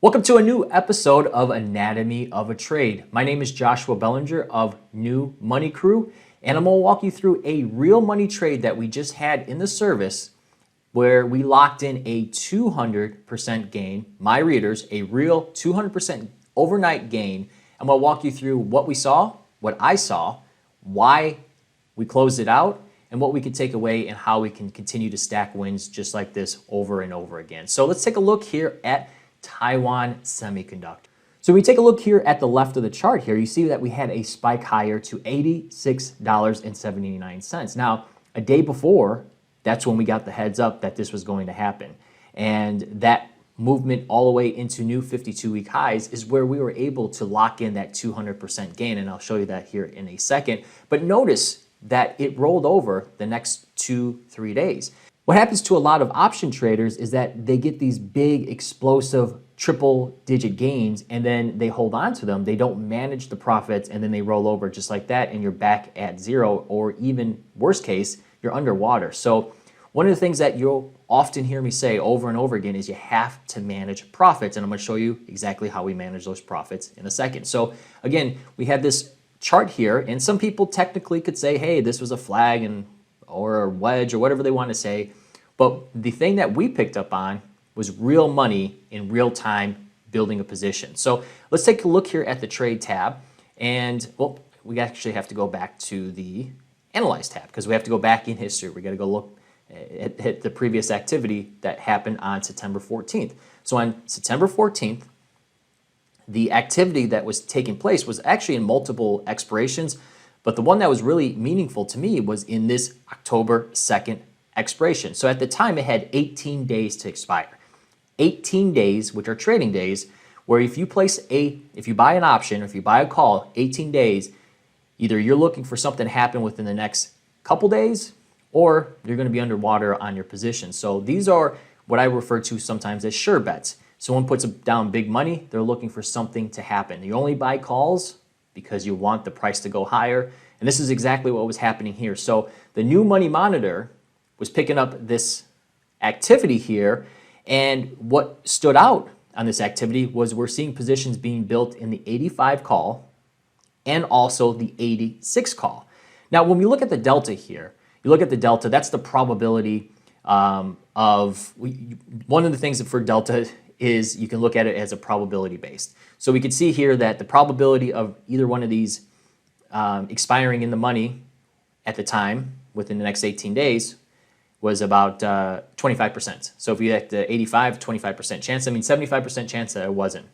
Welcome to a new episode of Anatomy of a Trade. My name is Joshua Bellinger of New Money Crew, and I'm going to walk you through a real money trade that we just had in the service where we locked in a 200% gain. My readers, a real 200% overnight gain. I'm going to walk you through what we saw, what I saw, why we closed it out, and what we can take away and how we can continue to stack wins just like this over and over again. So let's take a look here at Taiwan Semiconductor. So we take a look here at the left of the chart here, you see that we had a spike higher to $86.79. Now, a day before, that's when we got the heads up that this was going to happen. And that movement all the way into new 52-week highs is where we were able to lock in that 200% gain, and I'll show you that here in a second. But notice that it rolled over the next 2-3 days. What happens to a lot of option traders is that they get these big, explosive, triple-digit gains, and then they hold on to them. They don't manage the profits, and then they roll over just like that, and you're back at zero, or even worst case, you're underwater. So one of the things that you'll often hear me say over and over again is you have to manage profits, and I'm going to show you exactly how we manage those profits in a second. So again, we have this chart here, and some people technically could say, hey, this was a flag or a wedge or whatever they want to say. But the thing that we picked up on was real money in real time building a position. So let's take a look here at the trade tab. And well, we actually have to go back to the analyze tab because we have to go back in history. We got to go look at the previous activity that happened on September 14th. So on September 14th, the activity that was taking place was actually in multiple expirations. But the one that was really meaningful to me was in this October 2nd expiration. So at the time, it had 18 days to expire. 18 days, which are trading days, where if you buy an option, or if you buy a call, 18 days, either you're looking for something to happen within the next couple days, or you're going to be underwater on your position. So these are what I refer to sometimes as sure bets. Someone puts down big money, they're looking for something to happen. You only buy calls because you want the price to go higher. And this is exactly what was happening here. So the new money monitor was picking up this activity here. And what stood out on this activity was we're seeing positions being built in the 85 call and also the 86 call. Now, when we look at the delta here, you look at the delta, that's the probability one of the things for delta is you can look at it as a probability based. So we can see here that the probability of either one of these expiring in the money at the time within the next 18 days was about 25%. So if you had the 85, 25% chance, I mean 75% chance that it wasn't.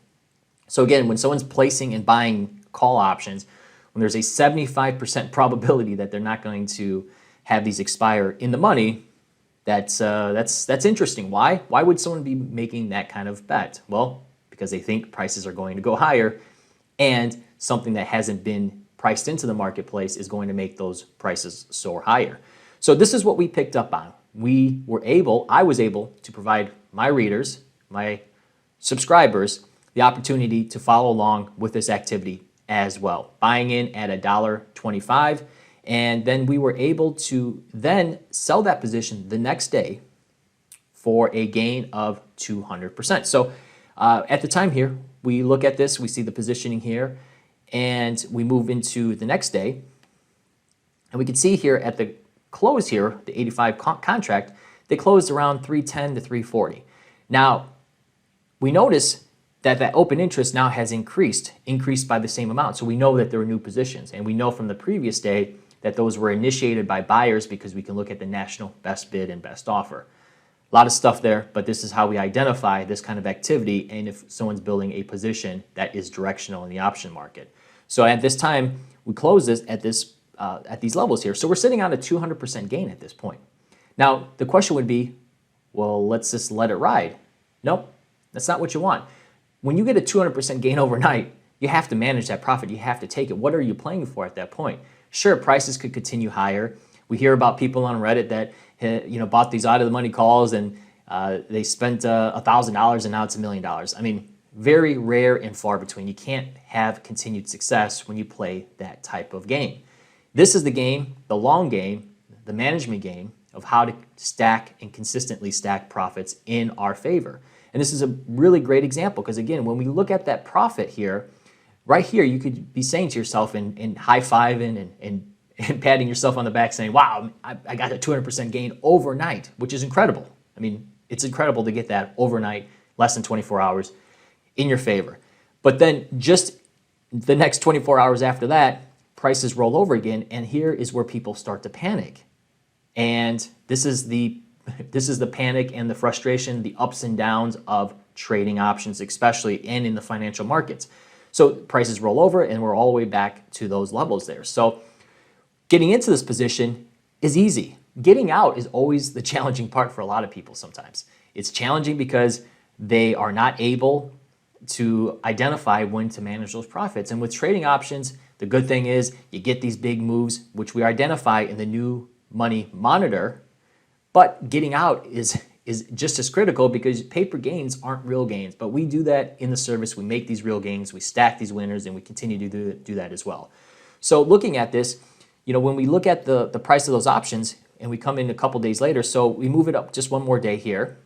So again, when someone's placing and buying call options, when there's a 75% probability that they're not going to have these expire in the money, that's interesting. Why? Why would someone be making that kind of bet? Well, because they think prices are going to go higher, and something that hasn't been priced into the marketplace is going to make those prices soar higher. So this is what we picked up on. I was able to provide my readers, my subscribers, the opportunity to follow along with this activity as well, buying in at $1.25. And then we were able to then sell that position the next day for a gain of 200%. So at the time here, we look at this, we see the positioning here, and we move into the next day. And we can see here at the close here, the 85 contract, they closed around 310 to 340. Now, we notice that open interest now has increased by the same amount. So we know that there are new positions. And we know from the previous day that those were initiated by buyers because we can look at the national best bid and best offer. A lot of stuff there, but this is how we identify this kind of activity and if someone's building a position that is directional in the option market. So at this time, we close this at these levels here. So we're sitting on a 200% gain at this point. Now, the question would be, well, let's just let it ride. Nope, that's not what you want. When you get a 200% gain overnight, you have to manage that profit. You have to take it. What are you playing for at that point? Sure, prices could continue higher. We hear about people on Reddit that bought these out of the money calls and they spent $1,000 and now it's $1 million. I mean, very rare and far between. You can't have continued success when you play that type of game. This is the game, the long game, the management game of how to stack and consistently stack profits in our favor. And this is a really great example because, again, when we look at that profit here, right here, you could be saying to yourself and high-fiving and patting yourself on the back saying, wow, I got a 200% gain overnight, which is incredible. I mean, it's incredible to get that overnight, less than 24 hours, in your favor. But then just the next 24 hours after that, prices roll over again, and here is where people start to panic. And this is the panic and the frustration, the ups and downs of trading options, especially and in the financial markets. So prices roll over and we're all the way back to those levels there. So getting into this position is easy. Getting out is always the challenging part for a lot of people sometimes. It's challenging because they are not able to identify when to manage those profits. And with trading options, the good thing is you get these big moves, which we identify in the new money monitor, but getting out is just as critical because paper gains aren't real gains. But we do that in the service. We make these real gains, we stack these winners, and we continue to do that as well. So looking at this, when we look at the price of those options and we come in a couple days later, so we move it up just one more day here.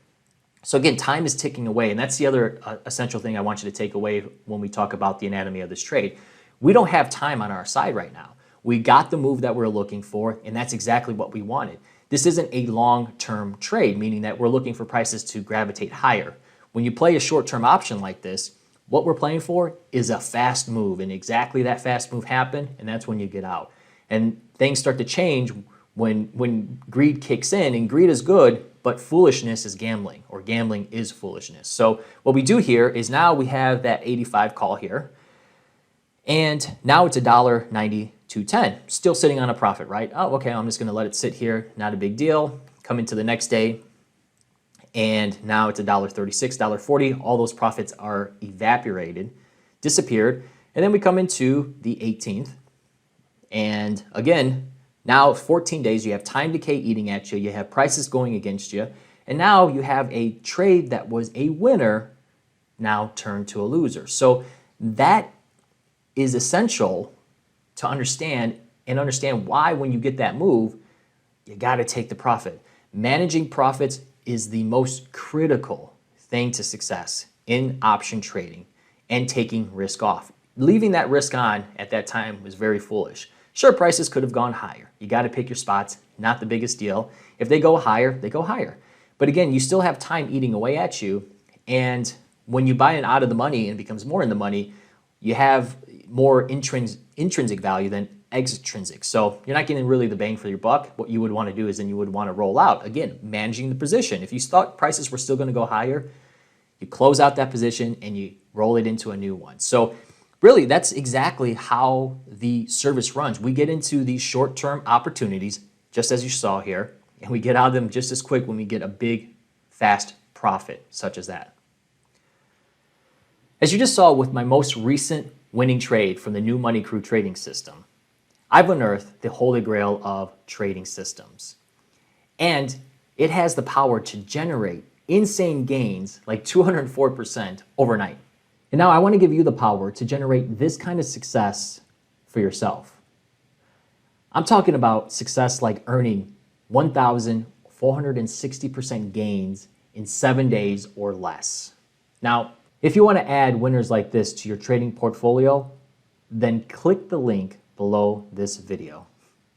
So again, time is ticking away, and that's the other essential thing I want you to take away when we talk about the anatomy of this trade. We don't have time on our side right now. We got the move that we're looking for, and that's exactly what we wanted. This isn't a long-term trade, meaning that we're looking for prices to gravitate higher. When you play a short-term option like this, what we're playing for is a fast move, and exactly that fast move happened, and that's when you get out. And things start to change when greed kicks in, and greed is good, but foolishness is gambling, or gambling is foolishness. So what we do here is now we have that 85 call here, and now it's $1.9210, still sitting on a profit, right? Oh, okay, I'm just gonna let it sit here, not a big deal. Come into the next day, and now it's $1.36, $1.40. All those profits are evaporated, disappeared, and then we come into the 18th, and again, now 14 days, you have time decay eating at you, you have prices going against you, and now you have a trade that was a winner now turned to a loser. So that is essential to understand why when you get that move, you got to take the profit. Managing profits is the most critical thing to success in option trading and taking risk off. Leaving that risk on at that time was very foolish. Sure, prices could have gone higher. You got to pick your spots, not the biggest deal. If they go higher, they go higher. But again, you still have time eating away at you, and when you buy it out of the money and it becomes more in the money, you have more intrinsic value than extrinsic. So you're not getting really the bang for your buck. What you would want to do is then you would want to roll out. Again, managing the position. If you thought prices were still going to go higher, you close out that position and you roll it into a new one. So really, that's exactly how the service runs. We get into these short-term opportunities, just as you saw here, and we get out of them just as quick when we get a big, fast profit, such as that. As you just saw with my most recent winning trade from the new Money Crew trading system, I've unearthed the holy grail of trading systems. And it has the power to generate insane gains like 204% overnight. And now I want to give you the power to generate this kind of success for yourself. I'm talking about success like earning 1,460% gains in 7 days or less. Now, if you want to add winners like this to your trading portfolio, then click the link below this video.